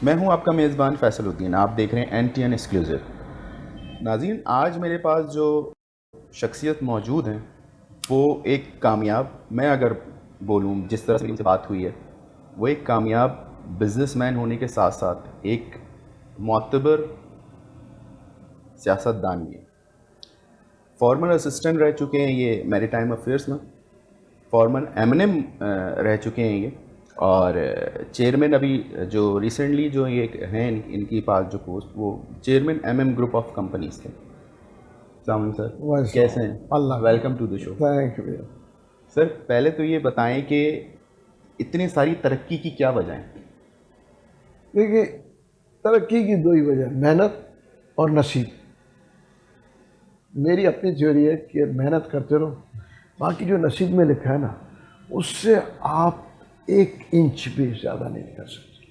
मैं हूं आपका मेज़बान फैसलुद्दीन। आप देख रहे हैं NTN एक्सक्लूसिव। नाज़रीन, आज मेरे पास जो शख्सियत मौजूद हैं वो एक कामयाब, मैं अगर बोलूं जिस तरह से इनसे बात हुई है, वो एक कामयाब बिजनेसमैन होने के साथ साथ एक मोतबर सियासतदान भी है। फॉर्मर असिस्टेंट रह चुके हैं ये मैरीटाइम अफेयर्स में, फॉर्मर एमएनएम रह चुके हैं ये, और चेयरमैन अभी जो रिसेंटली जो ये हैं इनकी पास जो पोस्ट, वो chairman MM group of companies के। सलाम सर, कैसे हैं? अल्लाह, welcome to the show. Thank you. Sir, पहले तो ये बताएं कि इतनी सारी तरक्की की क्या वजह है? देखिए, तरक्की की दो ही वजह, मेहनत और नसीब। मेरी अपनी थ्योरी है कि मेहनत करते रहो, बाकी जो नसीब में लिखा है ना, उससे आप 1 इंच भी ज़्यादा नहीं कर सकते।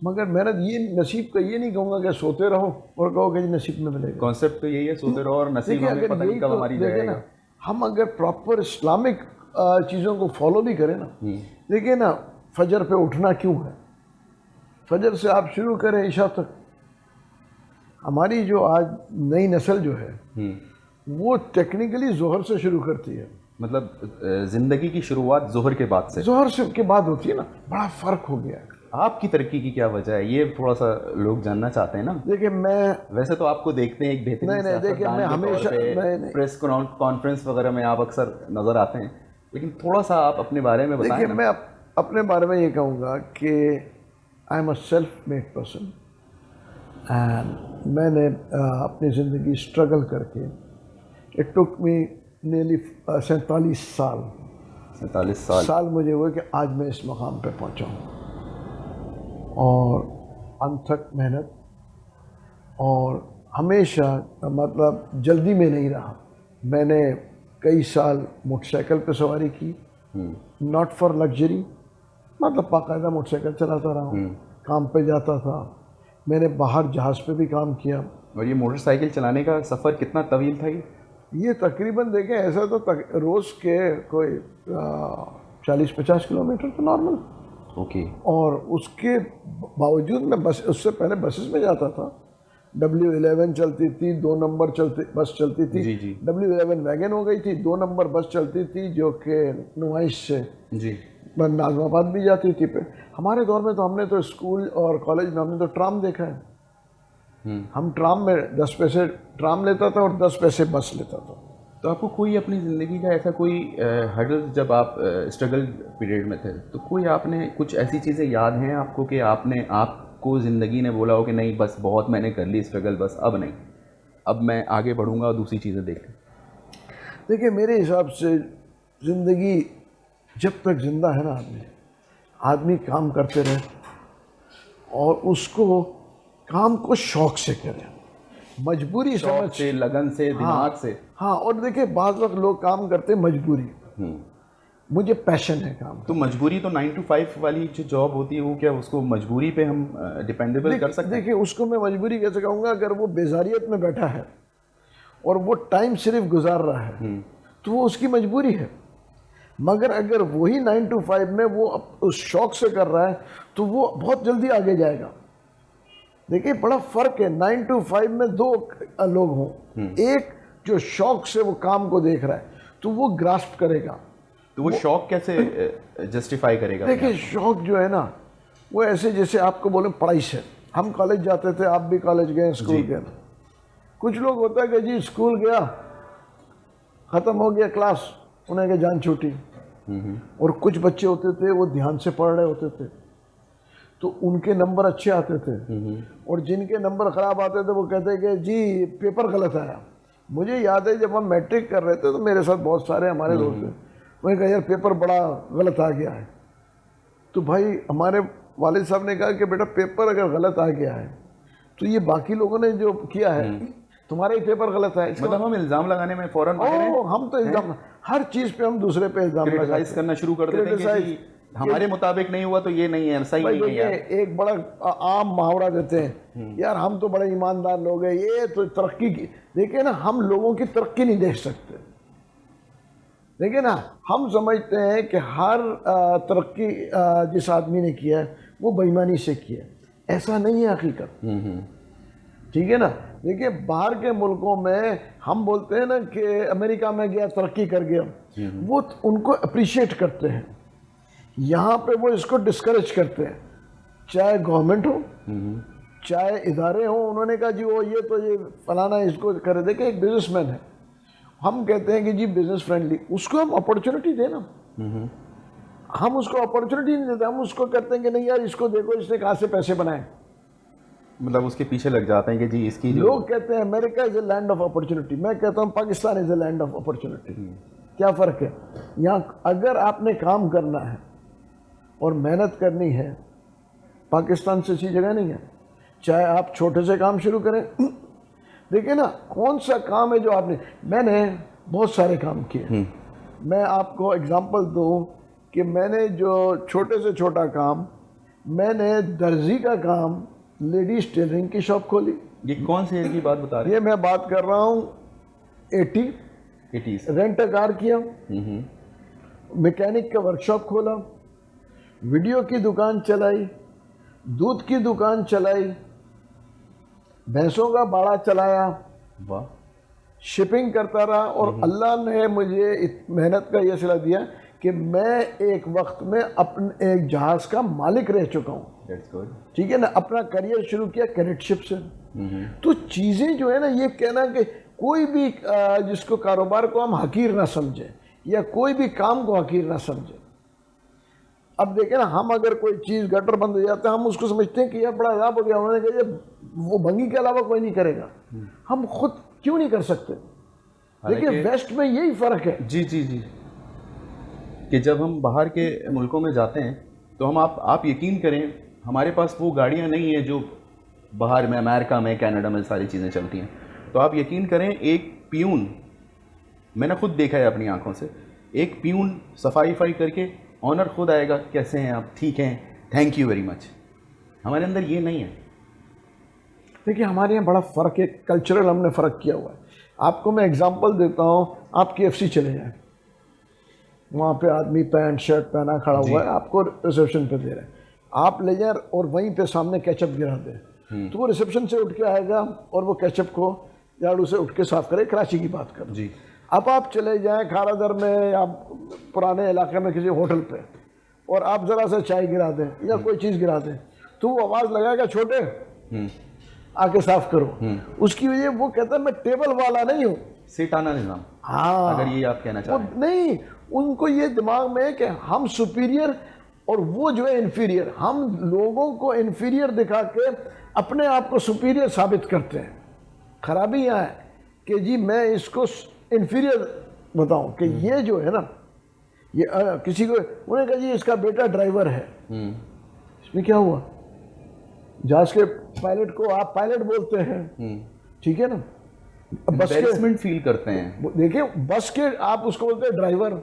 मगर मेहनत, ये नसीब का ये नहीं कहूँगा कि सोते रहो और कहो कि नसीब में मिलेगा। कॉन्सेप्ट तो यही है, सोते रहो और नसीब देखिए, हमें अगर पता नहीं यही कब तो हमारी देखें जाएगा। ना, हम अगर प्रॉपर इस्लामिक चीज़ों को फॉलो भी करें ना, देखिए ना, फजर पे उठना क्यों है? फजर से आप शुरू करें ईशा तक। हमारी जो आज नई नस्ल जो है वो टेक्निकली जोहर से शुरू करती है। मतलब ज़िंदगी की शुरुआत जोहर के बाद से। जोहर से के बाद होती है ना, बड़ा फ़र्क हो गया है। आपकी तरक्की की क्या वजह है, ये थोड़ा सा लोग जानना चाहते हैं ना। देखिए, मैं वैसे तो आपको देखते हैं एक बेहतरीन नहीं देखिए, सियासतदान मैं के तौर हमेशा पे, प्रेस कॉन्फ्रेंस वगैरह में आप अक्सर नज़र आते हैं, लेकिन थोड़ा सा आप अपने बारे में बताएं देखिए, ना। मैं अपने बारे में ये कहूँगा कि I am a self made person, and मैंने अपनी ज़िंदगी स्ट्रगल करके, इट टुक मी नियरली 47 साल 47 साल मुझे हुए कि आज मैं इस मकाम पे पहुंचा हूँ। और अनथक मेहनत, और हमेशा मतलब जल्दी में नहीं रहा। मैंने कई साल मोटरसाइकिल पे सवारी की, नॉट फॉर लग्जरी, मतलब बाकायदा मोटरसाइकिल चलाता रहा हूँ, काम पे जाता था। मैंने बाहर जहाज़ पे भी काम किया। और ये मोटरसाइकिल चलाने का सफ़र कितना तवील था ये तकरीबन देखें, ऐसा तो रोज़ के कोई 40-50 किलोमीटर तो नॉर्मल। ओके। और उसके बावजूद मैं बस, उससे पहले बसेस में जाता था। W11 चलती थी, 2 नंबर बस चलती थी। जी जी W11 वैगन हो गई थी, 2 नंबर बस चलती थी जो कि नुमाइश से जी। नाजमाबाद भी जाती थी। पे हमारे दौर में तो हमने तो स्कूल और कॉलेज में हमने तो ट्राम देखा है। हम ट्राम में 10 पैसे ट्राम लेता था और 10 पैसे बस लेता था। तो आपको कोई अपनी ज़िंदगी का ऐसा कोई हर्डल, जब आप स्ट्रगल पीरियड में थे, तो कोई आपने कुछ ऐसी चीज़ें याद हैं आपको कि आपको ज़िंदगी ने बोला हो कि नहीं बस बहुत मैंने कर ली स्ट्रगल, बस अब नहीं, अब मैं आगे बढ़ूंगा और दूसरी चीज़ें देख लूँ? देखिए, मेरे हिसाब से ज़िंदगी जब तक जिंदा है ना, आदमी काम करते रहे और उसको काम को शौक से करे, मजबूरी समझ से, लगन से, दिमाग से। हाँ, और देखिए, बाज़ वक्त लोग काम करते हैं मजबूरी। मुझे पैशन है काम तो मजबूरी तो 9 to 5 वाली जो जॉब होती है, वो क्या उसको मजबूरी पे हम डिपेंडेबल कर सकते हैं? देखिए, उसको मैं मजबूरी कैसे कहूँगा? अगर वो बेजारियत में बैठा है और वो टाइम सिर्फ गुजार रहा है तो वो उसकी मजबूरी है। मगर अगर वही 9 to 5 में वो उस शौक से कर रहा है तो वो बहुत जल्दी आगे जाएगा। देखिए, बड़ा फर्क है 9 to 5 में। 2 लोग हों, एक जो शौक से वो काम को देख रहा है तो वो ग्रास्प करेगा। तो वो शौक कैसे जस्टिफाई करेगा? देखिए, शौक जो है ना, वो ऐसे जैसे आपको बोले पढ़ाई से। हम कॉलेज जाते थे, आप भी कॉलेज गए, स्कूल गए। कुछ लोग होता है कि जी स्कूल गया, ख़त्म हो गया क्लास, उन्हें के जान छूटी। और कुछ बच्चे होते थे वो ध्यान से पढ़ रहे होते थे तो उनके नंबर अच्छे आते थे, और जिनके नंबर ख़राब आते थे वो कहते कि जी पेपर गलत आया। मुझे याद है जब हम मैट्रिक कर रहे थे तो मेरे साथ बहुत सारे हमारे दोस्त थे, वही कहा यार पेपर बड़ा गलत आ गया है। तो भाई हमारे वालिद साहब ने कहा कि बेटा पेपर अगर गलत आ गया है तो ये बाकी लोगों ने जो किया है, तुम्हारा ही पेपर गलत है। मतलब हम इल्ज़ाम लगाने में फौरन हम तो इल्ज़ाम, हर चीज़ पे हम दूसरे पे इल्ज़ाम क्रिटिसाइज करना शुरू कर देते हैं कि हमारे मुताबिक नहीं हुआ तो ये नहीं है, सही नहीं है यार। एक बड़ा आम मुहावरा देते हैं, यार हम तो बड़े ईमानदार लोग हैं, ये तो तरक्की की। देखिए ना, हम लोगों की तरक्की नहीं देख सकते। देखिए ना, हम समझते हैं कि हर तरक्की जिस आदमी ने किया है वो बेईमानी से किया है। ऐसा नहीं है हकीकत, ठीक है ना। देखिए बाहर के मुल्कों में हम बोलते हैं ना कि अमेरिका में गया तरक्की कर गया, वो उनको अप्रिशिएट करते हैं, यहाँ पे वो इसको डिस्करेज करते हैं, चाहे गवर्नमेंट हो चाहे इदारे हो। उन्होंने कहा जी वो ये तो ये फलाना इसको करे। देखिए एक बिजनेसमैन है, हम कहते हैं कि जी बिजनेस फ्रेंडली, उसको हम अपॉर्चुनिटी देना, हम उसको अपॉर्चुनिटी नहीं देते, हम उसको कहते हैं कि नहीं यार इसको देखो इसने कहाँ से पैसे बनाए, मतलब उसके पीछे लग जाते हैं कि जी इसकी जो लोग कहते हैं America is a land of opportunity, मैं कहता हूँ Pakistan is a land of opportunity. क्या फ़र्क है? यहाँ अगर आपने काम करना है और मेहनत करनी है, पाकिस्तान से अच्छी जगह नहीं है। चाहे आप छोटे से काम शुरू करें, देखिए ना कौन सा काम है जो आपने, मैंने बहुत सारे काम किए। मैं आपको एग्जांपल दूं कि मैंने जो छोटे से छोटा काम, मैंने दर्जी का काम, लेडीज टेलरिंग की शॉप खोली। ये कौन से ईयर की बात बता रहे ये मैं बात कर रहा हूँ 80s। रेंट कार किया, मैकेनिक का वर्कशॉप खोला, वीडियो की दुकान चलाई, दूध की दुकान चलाई, भैंसों का बाड़ा चलाया, वाह, शिपिंग करता रहा। और अल्लाह ने मुझे मेहनत का यह सिला दिया कि मैं एक वक्त में अपने एक जहाज का मालिक रह चुका हूँ। दैट्स गुड, ठीक है ना। अपना करियर शुरू किया कैडेटशिप से। तो चीज़ें जो है ना, ये कहना कि कोई भी जिसको कारोबार को हम हकीर ना समझे या कोई भी काम को हकीर ना समझे। अब देखें ना, हम अगर कोई चीज़ गटर बंद हो जाता है हम उसको समझते हैं कि यार बड़ा अजाब हो गया, उन्होंने कहा वो भंगी के अलावा कोई नहीं करेगा, हम खुद क्यों नहीं कर सकते? देखिए वेस्ट में यही फ़र्क है। जी जी जी, कि जब हम बाहर के मुल्कों में जाते हैं तो हम आप यकीन करें हमारे पास वो गाड़ियाँ नहीं हैं जो बाहर में अमेरिका में कनाडा में सारी चीज़ें चलती हैं। तो आप यकीन करें एक पियून, मैंने खुद देखा है अपनी आंखों से, एक पियून सफाई करके ऑनर खुद आएगा, कैसे हैं आप, ठीक हैं, थैंक यू वेरी मच। हमारे अंदर ये नहीं है। देखिए हमारे यहाँ बड़ा फ़र्क है, कल्चरल हमने फ़र्क किया हुआ है। आपको मैं एग्जांपल देता हूँ, आप KFC चले जाएं, वहाँ पे आदमी पैंट शर्ट पहना खड़ा हुआ है, आपको रिसेप्शन पे दे रहे हैं, आप ले जाएं और वहीं पे सामने केचप गिरा दें, तो वो रिसेप्शन से उठ के आएगा और वो केचप को झाड़ू से उठ के साफ़ करे। कराची की बात करो जी। अब आप चले जाएं खारादर में या पुराने इलाके में किसी होटल पे और आप ज़रा सा चाय गिरा दें या कोई चीज़ गिरा दें, तो वो आवाज़ लगाएगा छोटे आके साफ करो। उसकी वजह वो कहता है मैं टेबल वाला नहीं हूँ, सेठाना निज़ाम। हाँ, अगर ये आप कहना चाह रहे हैं। नहीं, उनको ये दिमाग में है कि हम सुपीरियर और वो जो है इन्फीरियर। हम लोगों को इन्फीरियर दिखा के अपने आप को सुपीरियर साबित करते हैं। खराबी यहाँ है कि जी मैं इसको इन्फीरियर बताऊं कि ये जो है ना, ये किसी को उन्होंने कहा जी इसका बेटा ड्राइवर है, इसमें क्या हुआ? जहाज के पायलट को आप पायलट बोलते हैं, ठीक है ना, बस के फील करते हैं। देखिए बस के आप उसको बोलते हैं ड्राइवर,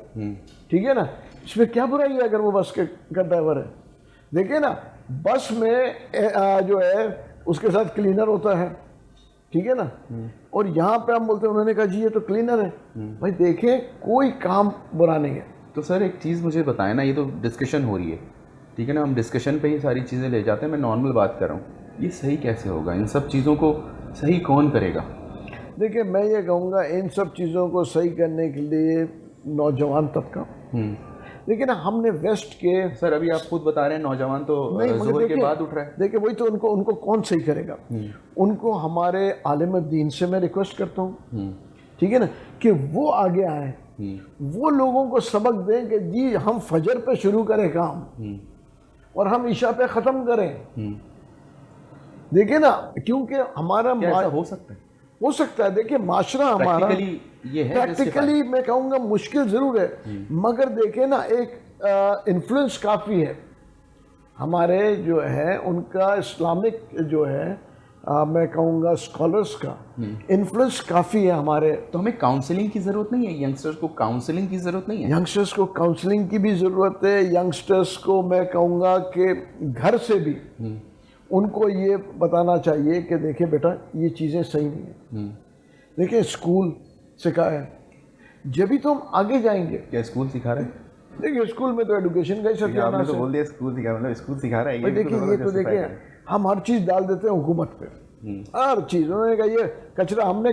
ठीक है ना, इसमें क्या बुराई है अगर वो बस के का ड्राइवर है? देखिए ना, बस में जो है उसके साथ क्लीनर होता है, ठीक है ना, और यहाँ पे हम बोलते हैं, उन्होंने कहा जी ये तो क्लीनर है। भाई देखें कोई काम बुरा नहीं है। तो सर एक चीज़ मुझे बताएं ना, ये तो डिस्कशन हो रही है, ठीक है ना, हम डिस्कशन पे ही सारी चीज़ें ले जाते हैं, मैं नॉर्मल बात कर रहा हूँ, ये सही कैसे होगा? इन सब चीज़ों को सही कौन करेगा? देखिए मैं ये कहूँगा इन सब चीज़ों को सही करने के लिए नौजवान तबका, लेकिन हमने वेस्ट के, सर अभी आप खुद बता रहे हैं नौजवान तो ज़ोहर के बाद उठ रहा है। देखिए वही तो, उनको कौन सही करेगा? उनको हमारे आलिम दीन से मैं रिक्वेस्ट करता हूँ, ठीक है ना, कि वो आगे आए, वो लोगों को सबक दें कि जी हम फजर पे शुरू करें काम और हम इशा पे ख़त्म करें। देखिए ना, क्योंकि हमारा हो सकता है देखिए माशरा हमारा ये है, प्रैक्टिकली मैं कहूँगा मुश्किल ज़रूर है, मगर देखिए ना एक इन्फ्लुएंस काफ़ी है हमारे जो है उनका, इस्लामिक जो है मैं कहूँगा स्कॉलर्स का इन्फ्लुएंस काफ़ी है हमारे। तो हमें काउंसलिंग की ज़रूरत नहीं है? यंगस्टर्स को काउंसलिंग की ज़रूरत नहीं है? यंगस्टर्स को काउंसलिंग की भी ज़रूरत है। यंगस्टर्स को मैं कहूँगा कि घर से भी उनको ये बताना चाहिए कि देखिए बेटा ये चीज़ें सही नहीं है। देखिए स्कूल सिखाया है, जब भी तो हम आगे जाएंगे। क्या स्कूल सिखा रहे हैं? देखिए स्कूल में तो एजुकेशन का ही सत्यानाश है। बोल दिया स्कूल सिखा, मतलब स्कूल सिखा रहा है। देखिए ये तो देखिए हम हर चीज़ डाल देते हैं हुकूमत पे, हर चीज़। उन्होंने कहा ये कचरा हमने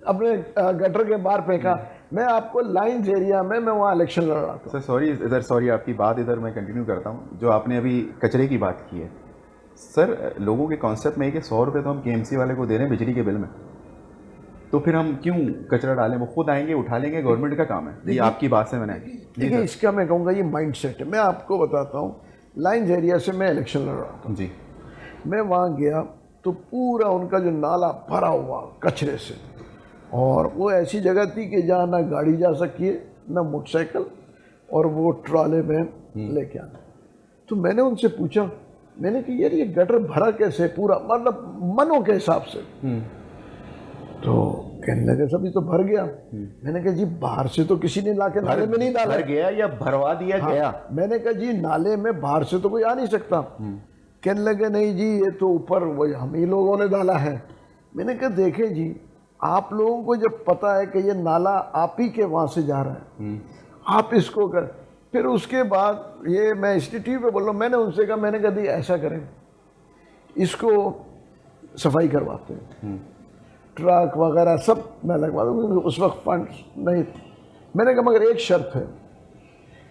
अपने गटर के बाहर फेंका। मैं आपको लाइन्स एरिया में मैं वहाँ इलेक्शन लड़ रहा था। सर सॉरी आपकी बात इधर मैं कंटिन्यू करता हूँ। जो आपने अभी कचरे की बात की है सर, लोगों के कॉन्सेप्ट में है कि 100 रुपये तो हम KMC वाले को दे रहे हैं बिजली के बिल में, तो फिर हम क्यों कचरा डालें? वो खुद आएंगे उठा लेंगे, गवर्नमेंट का काम है। ये आपकी बात से मैंने देखिए इसका मैं कहूँगा ये माइंड सेट है। मैं आपको बताता हूँ, लाइन्स एरिया से मैं इलेक्शन लड़ रहा था जी। मैं वहाँ गया तो पूरा उनका जो नाला भरा हुआ कचरे से, और वो ऐसी जगह थी कि जहाँ ना गाड़ी जा सकी है ना मोटरसाइकिल, और वो ट्रॉले में लेके आना। तो मैंने उनसे पूछा, मैंने कहा यार ये गटर भरा कैसे पूरा, मतलब मनों के हिसाब से? तो कहने लगे सभी तो भर गया। मैंने कहा जी बाहर से तो किसी ने लाके नाले में नहीं डाला। भर गया या भरवा दिया गया? मैंने कहा जी नाले में बाहर से तो कोई आ नहीं सकता। कहने लगे नहीं जी ये तो ऊपर वही हम ही लोगों ने डाला है। मैंने कहा देखें जी, आप लोगों को जब पता है कि ये नाला आप ही के वहाँ से जा रहा है, आप इसको कर, फिर उसके बाद ये मैं इंस्टीट्यूट पे बोल रहा हूँ, मैंने उनसे कहा, मैंने कहा दी ऐसा करें इसको सफाई करवाते हैं, ट्रक वगैरह सब मैं लगवा दूँगा। उस वक्त फंड नहीं, मैंने कहा मगर एक शर्त है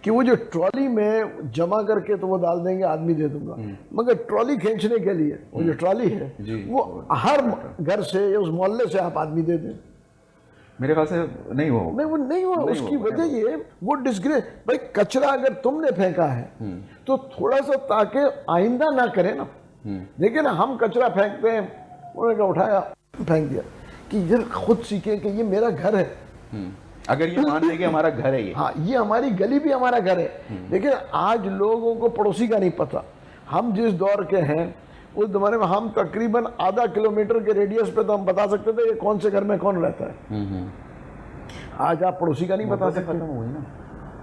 कि वो जो ट्रॉली में जमा करके तो वो डाल देंगे, आदमी दे दूंगा, मगर ट्रॉली खींचने के लिए वो जो ट्रॉली है वो हर घर से या उस मोहल्ले से आप आदमी दे दें। मेरे ख्याल से नहीं हुआ। नहीं वो नहीं हुआ। उसकी वजह ये वो डिस्ग्रेस, भाई कचरा अगर तुमने फेंका है तो थोड़ा सा ताकि आइंदा ना करें ना। देखिए ना हम कचरा फेंकते हैं, उन्होंने कहा उठाया फेंक दिया, कि यार खुद सीखें कि ये मेरा घर है। अगर ये मान लें कि हमारा घर है, ये हाँ ये हमारी गली भी हमारा घर है। लेकिन आज लोगों को पड़ोसी का नहीं पता। हम जिस दौर के हैं उस जमाने में हम तकरीबन आधा किलोमीटर के रेडियस पे तो हम बता सकते थे कि कौन से घर में कौन रहता है। आज आप पड़ोसी का नहीं बता सकते। खत्म हो गई ना,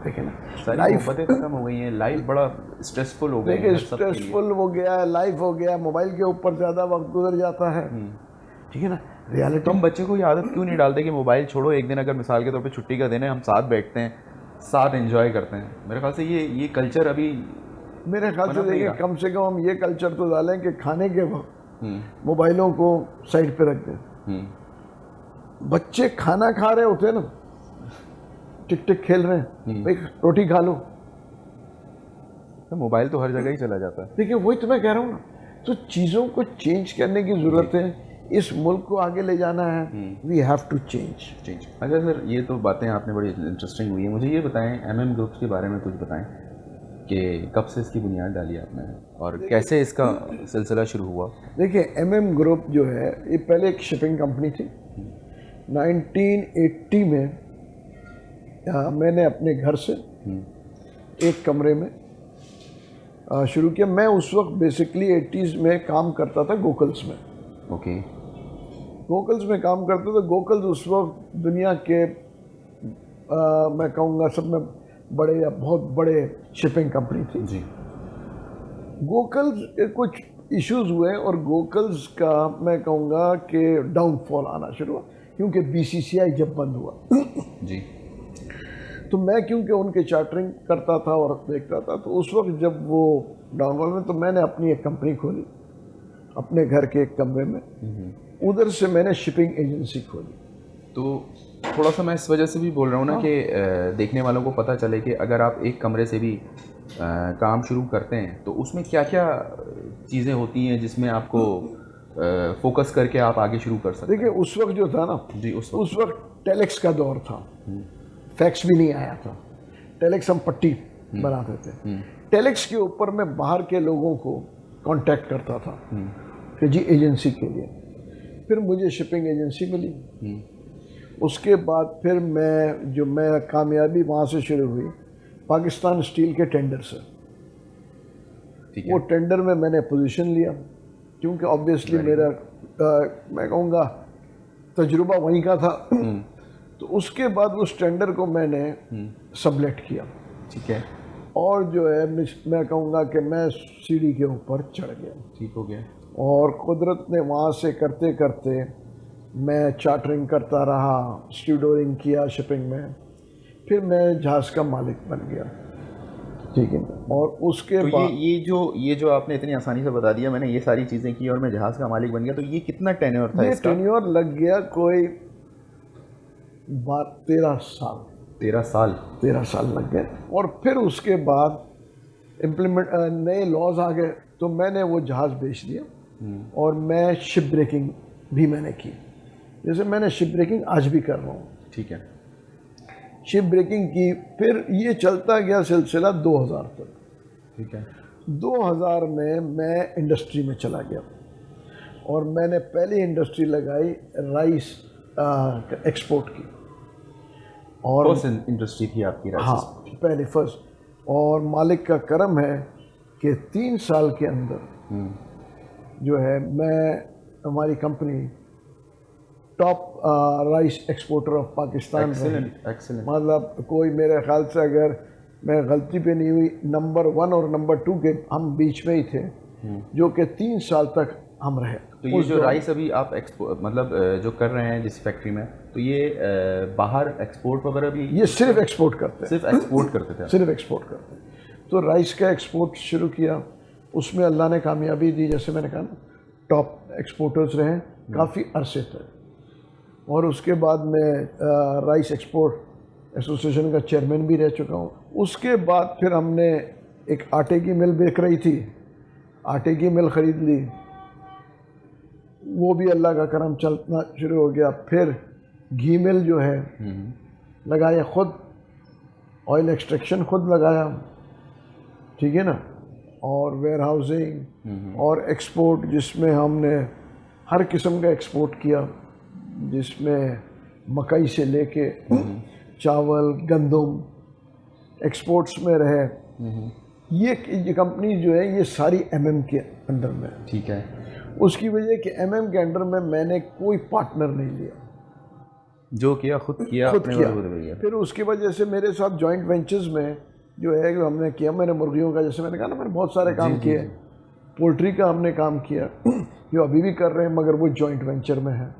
देखिए ना लाइफ खत्म हो गई है, लाइफ बड़ा स्ट्रेसफुल हो गई है। देखिए स्ट्रेसफुल हो गया है, लाइफ हो गया, मोबाइल के ऊपर ज़्यादा वक्त गुजर जाता है। ठीक है ना, रियलिटी। हम बच्चे को ये आदत क्यों नहीं डालते कि मोबाइल छोड़ो, एक दिन अगर मिसाल के तौर पे छुट्टी का दिन है, हम साथ बैठते हैं, साथ एंजॉय करते हैं। मेरे ख्याल से ये कल्चर अभी मेरे ख्याल से देखिए कम से कम हम ये कल्चर तो डालें कि खाने के वक्त मोबाइलों को साइड पे रख दें। बच्चे खाना खा रहे होते हैं ना, टिक टिक खेल रहे हैं, भाई रोटी खा लो, तो मोबाइल तो हर जगह ही चला जाता है। देखिए वही तो मैं कह रहा हूँ ना, तो चीज़ों को चेंज करने की ज़रूरत है। इस मुल्क को आगे ले जाना है, वी हैव टू चेंज। अच्छा सर, ये तो बातें आपने बड़ी इंटरेस्टिंग हुई है। मुझे ये बताएं MM ग्रुप्स के बारे में कुछ बताएं कि कब से इसकी बुनियाद डाली आपने और कैसे इसका सिलसिला शुरू हुआ? देखिए MM ग्रुप जो है ये पहले एक शिपिंग कंपनी थी। 1980 में मैंने अपने घर से एक कमरे में शुरू किया। मैं उस वक्त बेसिकली 80s में काम करता था गोकल्स में। ओके। गोकल्स में काम करते थे। गोकल्स उस वक्त दुनिया के मैं कहूँगा सब में बड़े या बहुत बड़े शिपिंग कंपनी थी जी। गोकल्स कुछ इश्यूज हुए और गोकल्स का मैं कहूँगा कि डाउनफॉल आना शुरू हुआ, क्योंकि BCCI जब बंद हुआ जी, तो मैं क्योंकि उनके चार्टरिंग करता था और देखता था, तो उस वक्त जब वो डाउनफॉल में, तो मैंने अपनी एक कंपनी खोली अपने घर के एक कमरे में। उधर से मैंने शिपिंग एजेंसी खोली। तो थोड़ा सा मैं इस वजह से भी बोल रहा हूँ ना कि देखने वालों को पता चले कि अगर आप एक कमरे से भी काम शुरू करते हैं तो उसमें क्या क्या चीज़ें होती हैं जिसमें आपको फोकस करके आप आगे शुरू कर सकते हैं। देखिए उस वक्त जो था ना जी, उस वक्त टेलेक्स का दौर था, फैक्स भी नहीं आया था। टेलेक्स हम पट्टी बनाते थे। टेलेक्स के ऊपर मैं बाहर के लोगों को कांटेक्ट करता था कि जी एजेंसी के लिए। फिर मुझे शिपिंग एजेंसी मिली। उसके बाद फिर मैं कामयाबी वहाँ से शुरू हुई पाकिस्तान स्टील के टेंडर से। वो टेंडर में मैंने पोजीशन लिया, क्योंकि ऑब्वियसली मेरा मैं कहूँगा तजुर्बा वहीं का था। तो उसके बाद उस टेंडर को मैंने सबलेट किया। ठीक है। और जो है मैं कहूँगा कि मैं सीढ़ी के ऊपर चढ़ गया। ठीक हो गया। और कुदरत ने वहाँ से करते करते मैं चार्टरिंग करता रहा, स्टीवडोरिंग किया शिपिंग में, फिर मैं जहाज़ का मालिक बन गया। ठीक है। और उसके तो बाद ये जो आपने इतनी आसानी से बता दिया, मैंने ये सारी चीज़ें की और मैं जहाज़ का मालिक बन गया, तो ये कितना टेन्योर था ये इसका? टेन्योर लग गया कोई 13 साल। 13 साल। 13 साल लग गए। और फिर उसके बाद इम्प्लीमेंट नए लॉज आ गए, तो मैंने वो जहाज़ बेच दिया और मैं शिप ब्रेकिंग भी मैंने की। जैसे मैंने शिप ब्रेकिंग आज भी कर रहा हूँ। ठीक है। शिप ब्रेकिंग की, फिर ये चलता गया सिलसिला 2000 तक। ठीक है। 2000 में मैं इंडस्ट्री में चला गया और मैंने पहली इंडस्ट्री लगाई राइस एक्सपोर्ट की। और फर्स्ट इंडस्ट्री थी आपकी राइस? हाँ, पहले फर्स्ट। और मालिक का करम है कि 3 साल के अंदर जो है हमारी company top rice exporter of Pakistan रही। एक्सीलेंट। मतलब कोई मेरे ख्याल से, अगर मैं गलती पे नहीं हुई, नंबर 1 और नंबर 2 के हम बीच में ही थे, जो कि 3 साल तक हम रहे। तो ये जो राइस अभी आप मतलब जो कर रहे हैं जिस फैक्ट्री में, तो ये बाहर एक्सपोर्ट वगैरह भी? ये सिर्फ एक्सपोर्ट करते हैं। सिर्फ एक्सपोर्ट करते थे? सिर्फ एक्सपोर्ट करते हैं। तो राइस का एक्सपोर्ट शुरू किया, उसमें अल्लाह ने कामयाबी दी। जैसे मैंने कहा, टॉप एक्सपोर्टर्स रहे काफ़ी अरसे तक। और उसके बाद मैं राइस एक्सपोर्ट एसोसिएशन का चेयरमैन भी रह चुका हूँ। उसके बाद फिर हमने एक आटे की मिल बिक रही थी, आटे की मिल ख़रीद ली, वो भी अल्लाह का करम चलना शुरू हो गया। फिर घी मिल जो है लगाया खुद, ऑयल एक्सट्रैक्शन खुद लगाया, ठीक है ना। और वेयर हाउसिंग और एक्सपोर्ट, जिसमें हमने हर किस्म का एक्सपोर्ट किया, जिसमें मकई से लेके चावल, गंदम एक्सपोर्ट्स में रहे। ये कंपनी जो है ये सारी एमएम के अंडर में है। ठीक है। उसकी वजह कि एमएम के अंडर में मैंने कोई पार्टनर नहीं लिया, जो किया खुद किया। फिर उसकी वजह से मेरे साथ जॉइंट वेंचर्स में जो है कि हमने किया, मैंने मुर्गियों का, जैसे मैंने कहा ना, मैंने बहुत सारे काम किए। पोल्ट्री का हमने काम किया जो अभी भी कर रहे हैं, मगर वो जॉइंट वेंचर में है,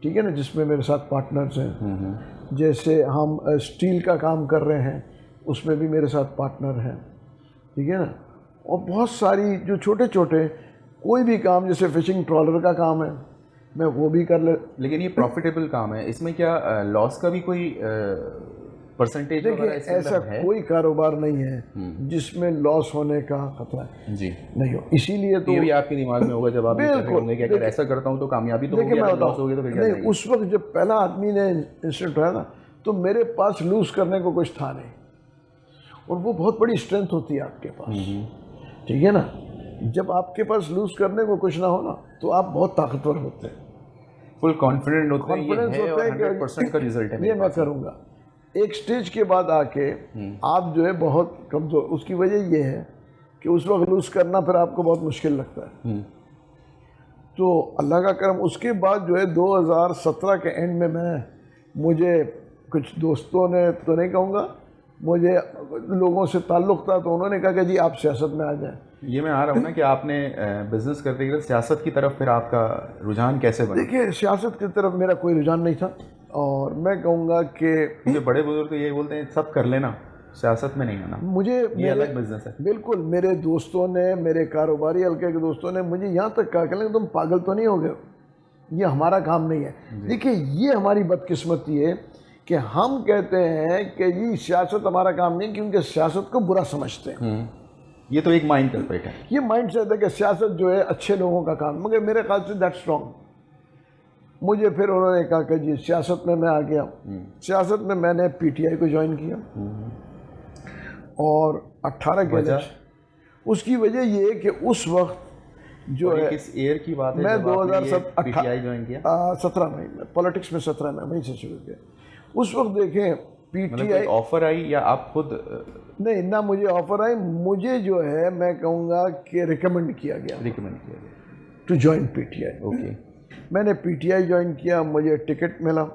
ठीक है ना, जिसमें मेरे साथ पार्टनर्स हैं। जैसे हम स्टील का काम कर रहे हैं, उसमें भी मेरे साथ पार्टनर हैं, ठीक है ना। और बहुत सारी जो छोटे छोटे कोई भी काम, जैसे फिशिंग ट्रॉलर का काम है, मैं वो भी कर ले। लेकिन ये प्रॉफिटेबल काम है, इसमें क्या लॉस का भी कोई परसेंटेज? देखिए, ऐसा कोई कारोबार नहीं है जिसमें लॉस होने का खतरा है। जी नहीं हो, इसीलिए तो ये भी आपके दिमाग में होगा जब आप कर रहे होंगे कि अगर ऐसा करता हूँ तो कामयाबी तो होगी, अगर लॉस होगी तो फिर क्या नहीं। उस वक्त जब पहला आदमी ने इंसिडेंट हुआ ना, तो मेरे पास लूज करने को कुछ था नहीं, और वो बहुत बड़ी स्ट्रेंथ होती है आपके पास, ठीक है ना। जब आपके पास लूज करने को कुछ ना हो ना, तो आप बहुत ताकतवर होते हैं, फुल कॉन्फिडेंट होते हैं, कॉन्फिडेंस होता है कि 100% का रिजल्ट है ये मैं करूँगा। एक स्टेज के बाद आके आप जो है बहुत कमज़ोर, उसकी वजह ये है कि उस वक्त लूज करना फिर आपको बहुत मुश्किल लगता है। तो अल्लाह का करम, उसके बाद जो है 2017 के एंड में मुझे कुछ दोस्तों ने, तो नहीं कहूँगा, मुझे लोगों से ताल्लुक़ था, तो उन्होंने कहा कि जी आप सियासत में आ जाएं। ये मैं आ रहा हूँ ना कि आपने बिजनेस करते करते सियासत की तरफ फिर आपका रुझान कैसे बना? देखिए, सियासत की तरफ मेरा कोई रुझान नहीं था, और मैं कहूँगा कि मुझे बड़े बुजुर्ग तो यही बोलते हैं, सब कर लेना, सियासत में नहीं आना, मुझे ये अलग बिजनेस है। बिल्कुल, मेरे दोस्तों ने, मेरे कारोबारी हल्के के दोस्तों ने मुझे यहाँ तक कहा कि तुम पागल तो नहीं हो गए, ये हमारा काम नहीं है। देखिए, ये हमारी बदकिस्मती है कि हम कहते हैं कि जी सियासत हमारा काम नहीं, क्योंकि सियासत को बुरा समझते हैं। ये तो एक माइंड सेट है, ये माइंड सेट है कि सियासत जो है अच्छे लोगों का काम, मगर मेरे ख्याल से दैट्स रॉन्ग। मुझे फिर उन्होंने कहा कि जी सियासत में मैं आ गया। सियासत में मैंने पीटीआई को ज्वाइन किया, और 18 के इलेक्शन। उसकी वजह ये है कि उस वक्त जो है, किस ईयर की बात है, मैं जब आपने 2017 पीटीआई ज्वाइन किया? 17 में, पॉलिटिक्स में 17 में वहीं से शुरू किया। उस वक्त देखें पीटीआई ऑफर आई या आप खुद? नहीं ना, मुझे ऑफर आई, मुझे जो है मैं कहूँगा कि रिकमेंड किया गया टू ज्वाइन पीटीआई। ओके। मैंने पीटीआई ज्वाइन किया, मुझे टिकट मिला,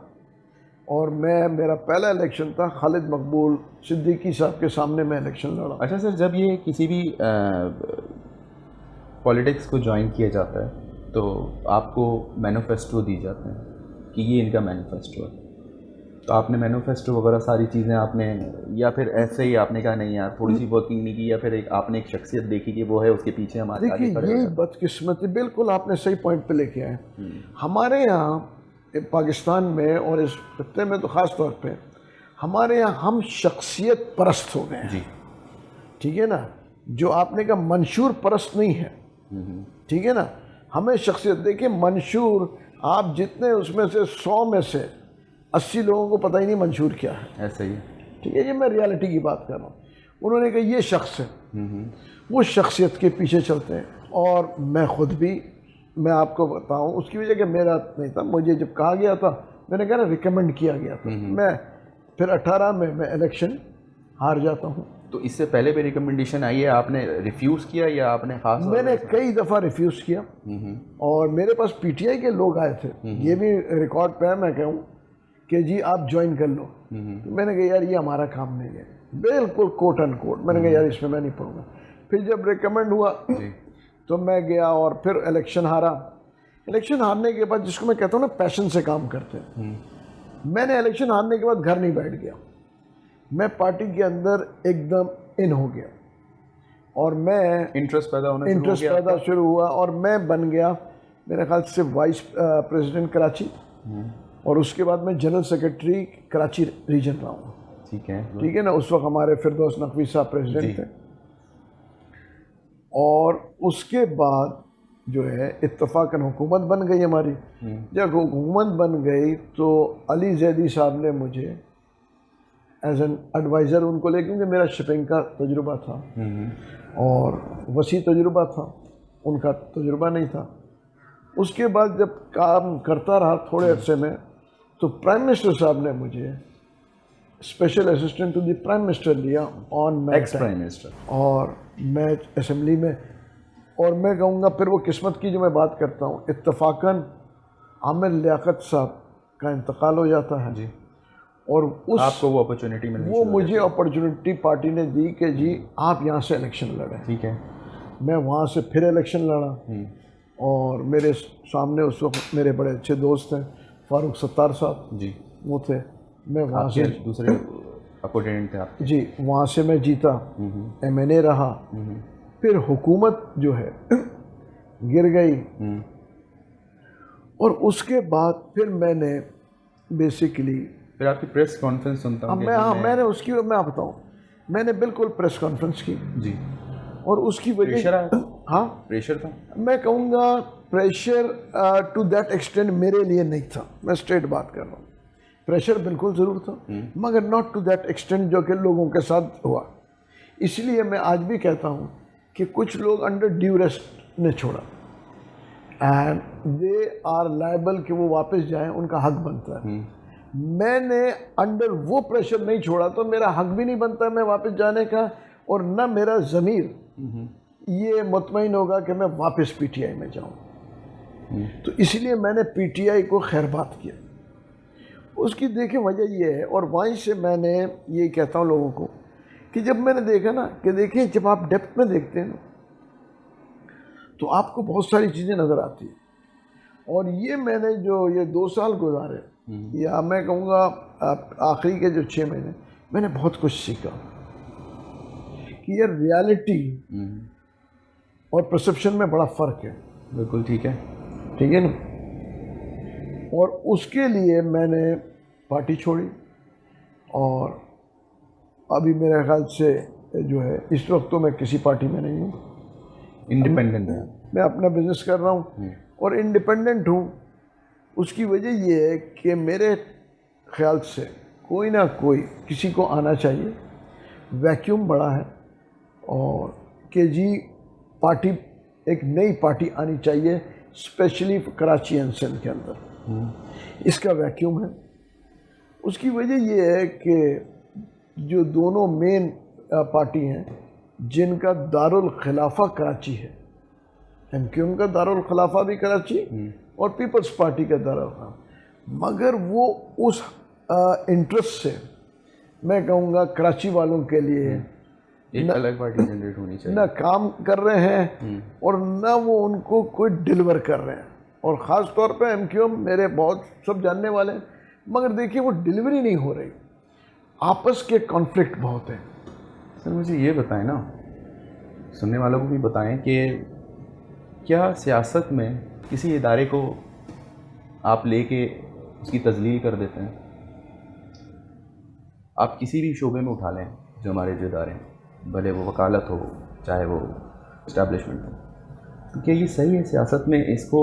और मेरा पहला इलेक्शन था खालिद मकबूल सिद्दीकी साहब के सामने मैं इलेक्शन लड़ा। अच्छा सर, जब ये किसी भी पॉलिटिक्स को ज्वाइन किया जाता है तो आपको मैनिफेस्टो दी जाते हैं कि ये इनका मैनिफेस्टो है, तो आपने मैनिफेस्टो वगैरह सारी चीज़ें आपने, या फिर ऐसे ही आपने कहा नहीं यार थोड़ी सी वर्किंग नहीं की, या फिर आपने एक शख्सियत देखी कि वो है उसके पीछे हमारे आगे देखिए खड़े यही हो जाते बदकिस्मती, बिल्कुल आपने सही पॉइंट पे लेके आए। हैं? हमारे यहाँ पाकिस्तान में और इस खत्ते में तो ख़ास तौर पे हमारे यहाँ हम शख्सियत परस्त हो गए हैं। जी। ठीक है ना, जो आपने कहा मंशूर परस्त नहीं है। ठीक है ना, हमें शख्सियत, देखिए मंशूर आप जितने उसमें से 100 में से 80 लोगों को पता ही नहीं मंशूर क्या है। ऐसा ही है। ठीक है, ये मैं रियलिटी की बात कर रहा हूँ। उन्होंने कहा ये शख्स है, वो शख्सियत के पीछे चलते हैं। और मैं खुद भी, मैं आपको बताऊं, उसकी वजह कि मेरा नहीं था, मुझे जब कहा गया था, मैंने कहा ना रिकमेंड किया गया था, मैं फिर 18 में मैं इलेक्शन हार जाता हूँ। तो इससे पहले भी रिकमेंडेशन आई है, आपने रिफ्यूज़ किया या आपने खास? मैंने कई दफ़ा रिफ्यूज़ किया और मेरे पास पीटीआई के लोग आए थे, ये भी रिकॉर्ड पे है, मैं कहूँ कि जी आप ज्वाइन कर लो। तो मैंने कहा यार ये हमारा काम नहीं है, बिल्कुल कोट एंड कोट। मैंने कहा यार इसमें मैं नहीं पढ़ूंगा। फिर जब रिकमेंड हुआ तो मैं गया और फिर इलेक्शन हारा। इलेक्शन हारने के बाद, जिसको मैं कहता हूँ ना पैशन से काम करते हैं, मैंने इलेक्शन हारने के बाद घर नहीं बैठ गया, मैं पार्टी के अंदर एकदम इन हो गया और मैं इंटरेस्ट पैदा शुरू हुआ और मैं बन गया मेरे ख्याल से वाइस प्रेसिडेंट कराची, और उसके बाद मैं जनरल सेक्रेटरी कराची रीजन रहा हूँ। ठीक है ना, उस वक्त हमारे फिरदौस नकवी साहब प्रेसिडेंट थे। और उसके बाद जो है इत्तफाकन हुकूमत बन गई हमारी। जब हुकूमत बन गई तो अली जैदी साहब ने मुझे एज एन एडवाइज़र उनको ले, क्योंकि मेरा शिपिंग का तजुर्बा था और वसी तजुर्बा था, उनका तजुर्बा नहीं था। उसके बाद जब काम करता रहा थोड़े अरसे में, तो प्राइम मिनिस्टर साहब ने मुझे special assistant to the prime minister लिया ऑन एक्स प्राइम मिनिस्टर, और मैं असेंबली में, और मैं कहूँगा फिर वो किस्मत की जो मैं बात करता हूँ, इत्तफाकन आमिर लियाकत साहब का इंतकाल हो जाता है जी, और उस आपको वो अपॉर्चुनिटी मिली, वो मुझे अपॉर्चुनिटी पार्टी ने दी कि जी आप यहाँ से इलेक्शन लड़ें। ठीक है, मैं वहाँ से फिर इलेक्शन लड़ा और मेरे सामने उस वक्त मेरे बड़े अच्छे दोस्त हैं फारूक सत्तार साहब जी, वो थे। मैं वहाँ से दूसरे अपोनेंट थे आपके जी, वहाँ से मैं जीता, MNA रहा। फिर हुकूमत जो है गिर गई और उसके बाद फिर मैंने बेसिकली, फिर आपकी प्रेस कॉन्फ्रेंस सुनता हूँ मैंने उसकी, मैं बताऊँ, मैंने बिल्कुल प्रेस कॉन्फ्रेंस की जी, और उसकी वजह, हाँ प्रेशर था, मैं कहूँगा प्रेशर टू दैट एक्सटेंट मेरे लिए नहीं था, मैं स्ट्रेट बात कर रहा हूँ। प्रेशर बिल्कुल ज़रूर था, मगर नॉट टू दैट एक्सटेंट जो कि लोगों के साथ हुआ। इसलिए मैं आज भी कहता हूँ कि कुछ लोग अंडर ड्यूरेस ने छोड़ा एंड दे आर लायबल कि वो वापस जाएं, उनका हक बनता है। मैंने अंडर वो प्रेशर नहीं छोड़ा, तो मेरा हक भी नहीं बनता मैं वापस जाने का, और न मेरा ज़मीर ये मुतमईन होगा कि मैं वापस PTI में जाऊँ। तो इसलिए मैंने PTI को खैरबात किया। उसकी देखें वजह ये है, और वहीं से मैंने ये कहता हूँ लोगों को कि जब मैंने देखा ना कि देखिए जब आप डेप्थ में देखते हैं ना तो आपको बहुत सारी चीज़ें नज़र आती हैं। और ये मैंने जो ये 2 साल गुजारे, या मैं कहूँगा आखिरी के जो 6 महीने, मैंने बहुत कुछ सीखा कि ये रियलिटी और परसेप्शन में बड़ा फ़र्क है। बिल्कुल ठीक है ना। और उसके लिए मैंने पार्टी छोड़ी और अभी मेरे ख्याल से जो है इस वक्त तो मैं किसी पार्टी में नहीं हूँ, इंडिपेंडेंट है, मैं अपना बिजनेस कर रहा हूँ और इंडिपेंडेंट हूँ। उसकी वजह ये है कि मेरे ख्याल से कोई ना कोई किसी को आना चाहिए, वैक्यूम बड़ा है, और कि जी पार्टी, एक नई पार्टी आनी चाहिए, स्पेशली कराची एंड सिंध के अंदर इसका वैक्यूम है। उसकी वजह ये है कि जो दोनों मेन पार्टी हैं जिनका दारुल खिलाफा कराची है, MQM का दारुल खिलाफा भी कराची और पीपल्स पार्टी का दारुल खिलाफा, मगर वो उस इंटरेस्ट से मैं कहूँगा कराची वालों के लिए एक अलग पार्टी जनरेट होनी चाहिए, ना काम कर रहे हैं और ना वो उनको कोई डिलीवर कर रहे हैं। और ख़ास तौर पे MQM मेरे बहुत सब जानने वाले हैं, मगर देखिए वो डिलीवरी नहीं हो रही, आपस के कॉन्फ्लिक्ट बहुत हैं। सर मुझे ये बताएं ना, सुनने वालों को भी बताएं कि क्या सियासत में किसी इदारे को आप लेके उसकी तजलील कर देते हैं? आप किसी भी शोबे में उठा लें जो हमारे जो इदारे हैं, भले वो वकालत हो चाहे वो इस्टेब्लिशमेंट हो, तो क्या ये सही है सियासत में इसको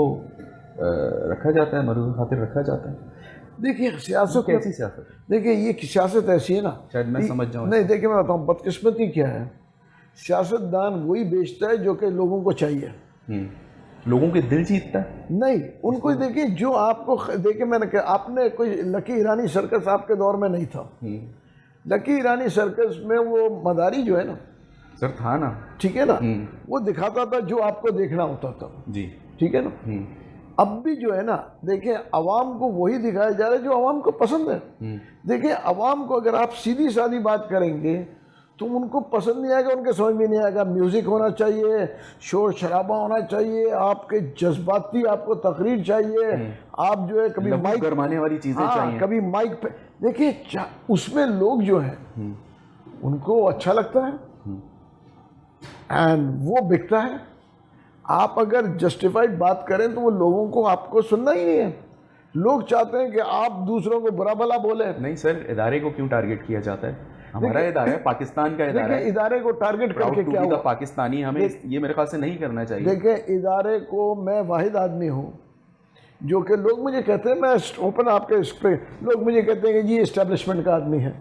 रखा जाता है, मरूज खातिर रखा जाता है? देखिए सियासत कैसी सियासत है? देखिए ये सियासत ऐसी है ना, शायद मैं समझ जाऊँ। नहीं देखिए मैं बताऊँ, बदकिस्मती क्या है, सियासतदान वही बेचता है जो कि लोगों को चाहिए। लोगों के दिल जीतता है? नहीं, उनको देखिए जो आपको देखिए, मैंने कहा आपने कोई लकी ईरानी सर्कस आपके दौर में नहीं था। लकी ईरानी सर्कस में वो मदारी जो है ना सर था ना, ठीक है ना, वो दिखाता था जो आपको देखना होता था जी, ठीक है ना। अब भी जो है ना देखिए अवाम को वही दिखाया जा रहा है जो अवाम को पसंद है। देखिए अवाम को अगर आप सीधी सादी बात करेंगे तो उनको पसंद नहीं आएगा, उनके समझ में नहीं आएगा। म्यूज़िक होना चाहिए, शोर शराबा होना चाहिए, आपके जज्बाती आपको तकरीर चाहिए, आप जो है कभी माइक गरमाने वाली चीज़ें चाहिए, कभी माइक पे देखिए उसमें लोग जो हैं उनको अच्छा लगता है एंड वो बिकता है। आप अगर जस्टिफाइड बात करें तो वो लोगों को आपको सुनना ही नहीं है। लोग चाहते हैं कि आप दूसरों को बुरा भला बोले। नहीं सर, इदारे को क्यों टारगेट किया जाता है? हमारा इदारा है, पाकिस्तान का इदारा है। इदारे को टारगेट करके क्या हुआ? पाकिस्तानी, हमें ये मेरे ख्याल से नहीं करना चाहिए। देखिए इदारे को, मैं वाहिद आदमी हूँ जो कि लोग मुझे कहते हैं, मैं ओपन आपके इस पे लोग मुझे कहते हैं कि जी इस्टेब्लिशमेंट का आदमी है।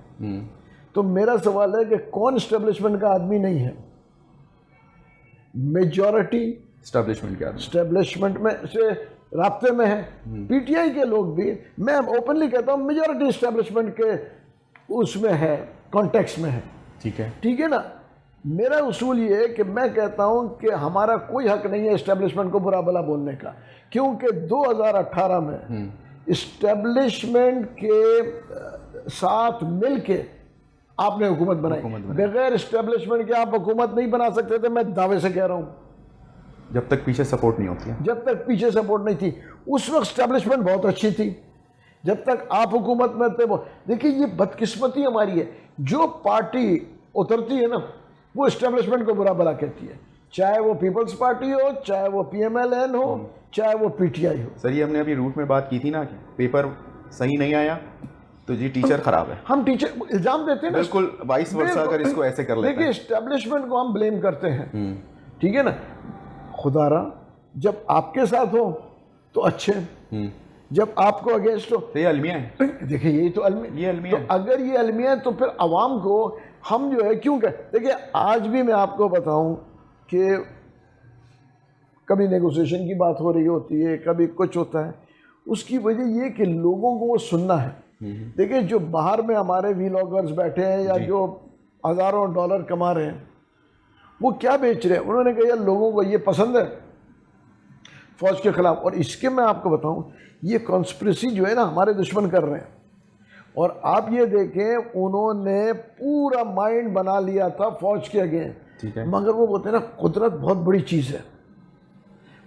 तो मेरा सवाल है कि कौन इस्टेब्लिशमेंट का आदमी नहीं है? मेजॉरिटी इस्टेब्लिशमेंट में से राब्ते में है। पीटीआई के लोग भी, मैं ओपनली कहता हूँ, मेजॉरिटी इस्टेब्लिशमेंट के उसमें है, कॉन्टेक्स्ट में है। ठीक है ना। मेरा उसूल ये है कि मैं कहता हूँ कि हमारा कोई हक नहीं है इस्टेब्लिशमेंट को बुरा भला बोलने का, क्योंकि 2018 में इस्टेब्लिशमेंट के साथ मिलके आपने हुकूमत बनाई। बगैर इस्टेब्लिशमेंट के आप हुकूमत नहीं बना सकते थे, मैं दावे से कह रहा हूँ। जब तक पीछे सपोर्ट नहीं होती है, जब तक पीछे सपोर्ट नहीं थी, उस वक्त इस्टेब्लिशमेंट बहुत अच्छी थी, जब तक आप हुकूमत में थे। वो देखिए ये बदकिस्मती हमारी है, जो पार्टी उतरती है ना वो इस्टेब्लिशमेंट को बुरा भला कहती है, चाहे वो पीपल्स पार्टी हो, चाहे वो PMLN हो, चाहे वो PTI हो। सर ये हमने अभी रूट में बात की थी ना कि पेपर सही नहीं आया तो जी टीचर खराब है, हम टीचर इल्जाम देते हैं। बिल्कुल वाइस वर्सा, अगर इसको ऐसे कर लेते हैं। देखिए इस्टेब्लिशमेंट को हम ब्लेम करते हैं, ठीक है ना। खुदारा जब आपके साथ हो तो अच्छे, जब आपको अगेंस्ट हो तो ये अलमिया है। देखिए यही तो अलमिया तो है। अगर ये अलमिया है तो फिर अवाम को हम जो है क्यों कह, देखिए आज भी मैं आपको बताऊं कि कभी नेगोशिएशन की बात हो रही होती है, कभी कुछ होता है, उसकी वजह ये कि लोगों को वो सुनना है। देखिए जो बाहर में हमारे व्लॉगर्स बैठे हैं या जो हज़ारों डॉलर कमा रहे हैं, वो क्या बेच रहे हैं? उन्होंने कहा यार लोगों को ये पसंद है फौज के खिलाफ। और इसके मैं आपको बताऊं, ये कॉन्स्पिरेसी जो है ना हमारे दुश्मन कर रहे हैं। और आप ये देखें, उन्होंने पूरा माइंड बना लिया था फौज के अगेंस्ट। मगर वो बोलते हैं ना कुदरत बहुत बड़ी चीज़ है,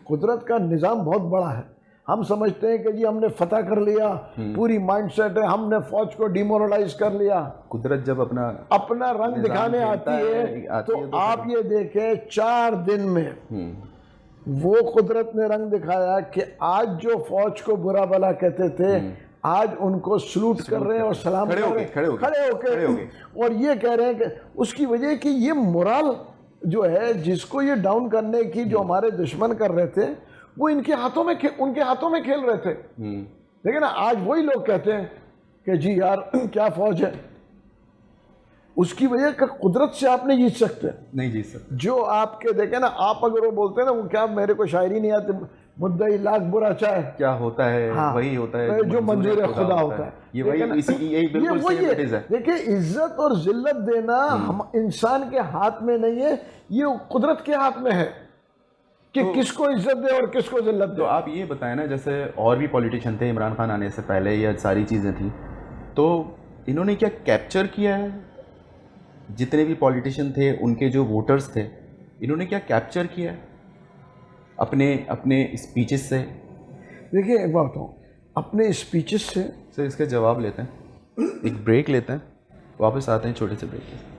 कुदरत का निज़ाम बहुत बड़ा है। हम समझते हैं कि जी हमने फतह कर लिया, पूरी माइंडसेट है, हमने फौज को डिमोरलाइज कर लिया। कुदरत जब अपना रंग दिखाने आती है तो आप ये देखें 4 दिन में वो कुदरत ने रंग दिखाया कि आज जो फौज को बुरा भला कहते थे, आज उनको सलूट कर रहे हैं और सलाम कर रहे हैं, खड़े होके और ये कह रहे हैं कि उसकी वजह कि ये मोरल जो है जिसको ये डाउन करने की जो हमारे दुश्मन कर रहे थे, वो उनके हाथों में खेल रहे थे। लेकिन आज वही लोग कहते हैं कि जी यार क्या फौज है। उसकी वजह का कुदरत से आप नहीं जीत सकते, नहीं जीत सकते। जो आपके देखे ना, आप अगर वो बोलते हैं ना, वो क्या मेरे को शायरी नहीं आती, मुद्दई लाख बुरा चाहे क्या होता है, हाँ, वही होता है जो मंजूर है खुदा होता है। ये वही यही बिल्कुल वही है। देखिए इज्जत और जिल्लत देना हम इंसान के हाथ में नहीं है, ये कुदरत के हाथ में है कि किसको इज्जत दे और किसको जिल्लत दे। तो आप ये बताएं ना, जैसे और भी पॉलिटिशियन थे इमरान खान आने से पहले, ये सारी चीज़ें थी, तो इन्होंने क्या कैप्चर किया है? जितने भी पॉलिटिशियन थे, उनके जो वोटर्स थे, इन्होंने क्या कैप्चर किया है अपने स्पीचेस से? देखिए एक बात बताऊँ, अपने स्पीचेस से। सर इसका जवाब लेते हैं, एक ब्रेक लेते हैं, वापस आते हैं छोटे से ब्रेक के।